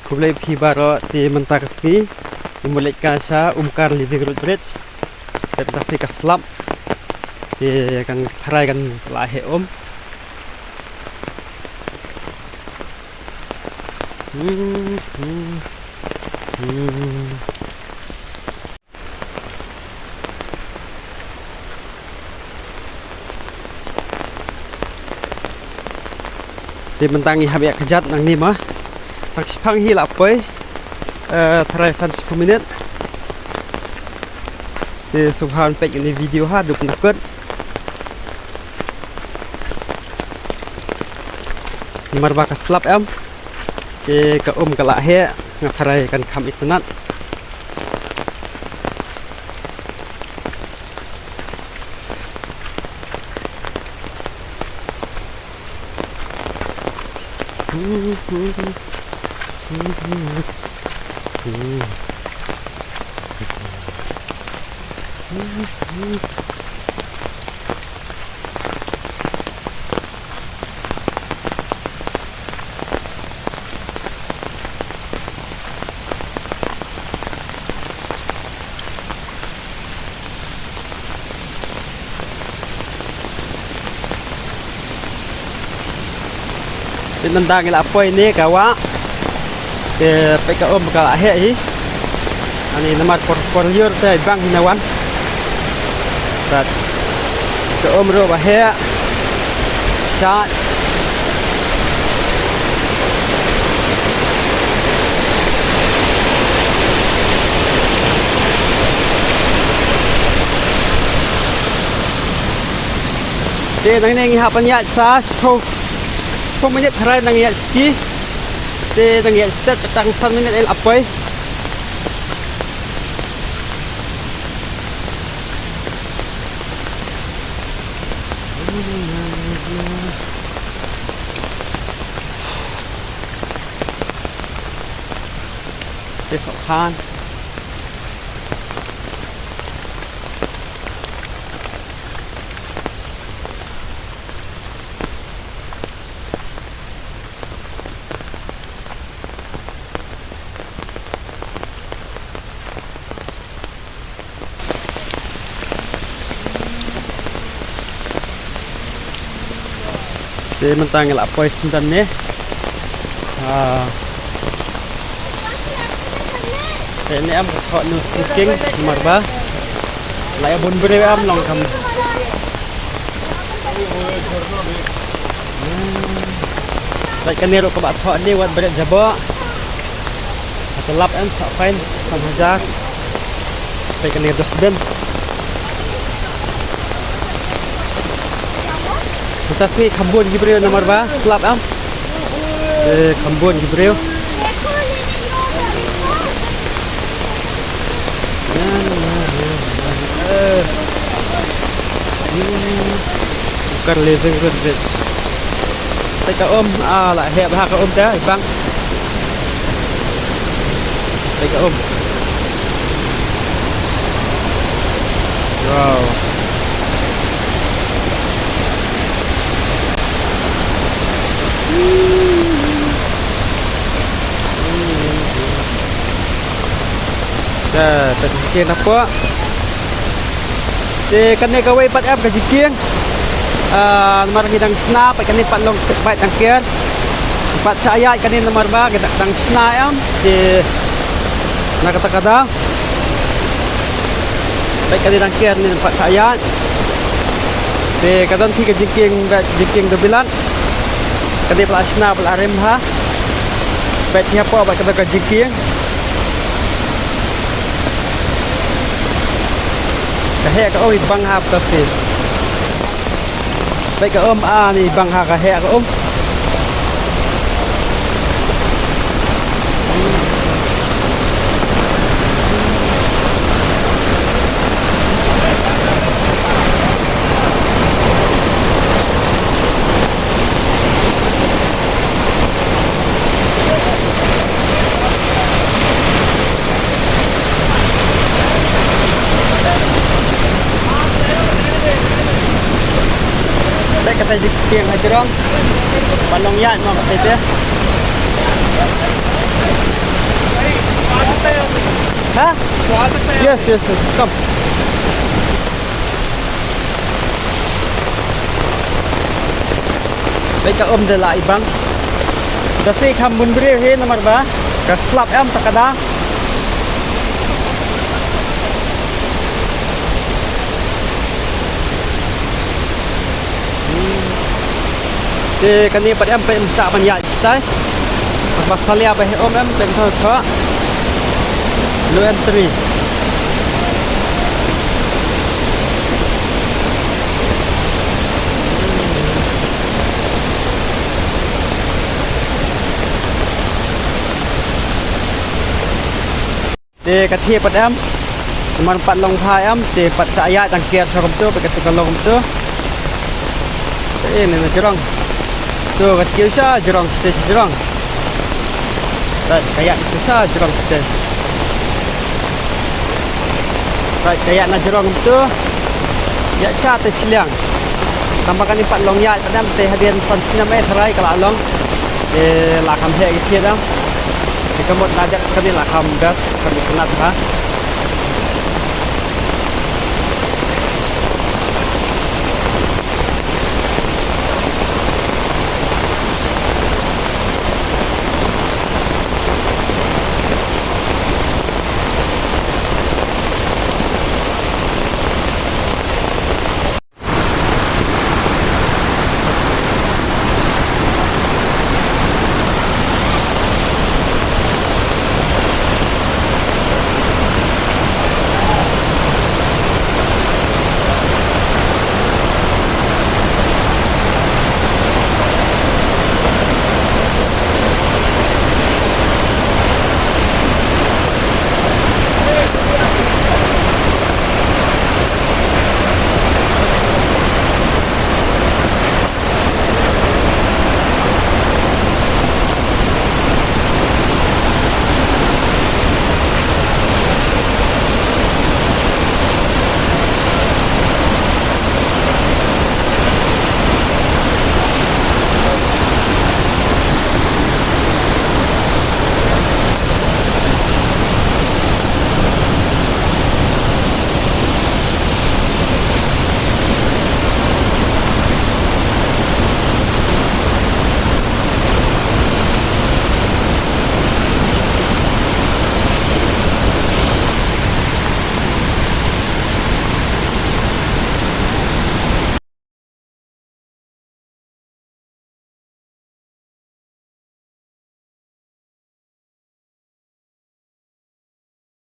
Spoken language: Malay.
Kublai Pibaro di Mentarski Imulit Kasha Umkar Living Road Bridge Tentasi Kaslap di kan tarai kan lahe di mentangi habis kejat nang ni mah tak sepang hilap boy tarai 10 minit di subhan pek ini video ha duk nakut marba kaslap em ke kalak he ngatarai kan kam itnat nendang ila apa ini kawa ke PKO bakal he ani nomor portfolio teh bang hinawan dat ke ro bahe sat de nang ngi hapan ya sa 10 minit harai nang ya ski de nang ya start tang 1 minit el apoy de sokhan de mentang la apoy sintan ne ini am kok nu speaking marba la ya bon bre am long kam baik kan nero ko ba thọ ni wat bre jabo atau lap am thọ fine kam hajar baik kan nero dosben kita sini Kambon Gibril nomor ba slap am Kambon Gibril bukan living road bridge tay ka lại hẹp ha ka té băng tay ka wow Kajikieng apa? Di kan ni kawai 4M kajikieng. Nomor hidang sna, kan ni 4 long byte angkian. 4 saya kan ni nomor ba kita dang sna am di nakata-kata. Baik kan ni angkian ni 4 saya. Di kadang 3 kajikieng dobilan. Kan ni plasna pelarem ha. Baik siapa baik kata kajikieng. Kahek ka bang hap ta si baik ka ni bang ha kahek ka kata jikieng aja dong balong ya mau kata itu Hah? Yes, yes, yes. Come. Baik ka de lại bang. Kasi kamun beri he nomor ba? Ka slap em takada. Thì cái này bọn em phải xả bằng nhạy đấy. Bác xa lea bởi ôm em bên thôi khó. Lưu entry. Thì cái thiệp bọn em mình bắt lông thai em thì bắt xả nhạy đằng kia cho công tố bởi cái tụi lông công tố. Ini na jerong. Tuh kecil saja jerong stage jerong. Dan kayak itu saja jerong stage. Baik kayak na jerong itu ya cat siliang. Tambahkan empat long ya pada teh hadian sansinya meterai kalau long lakam saya gitu dah. Jika mau najak kami lakam gas kami kena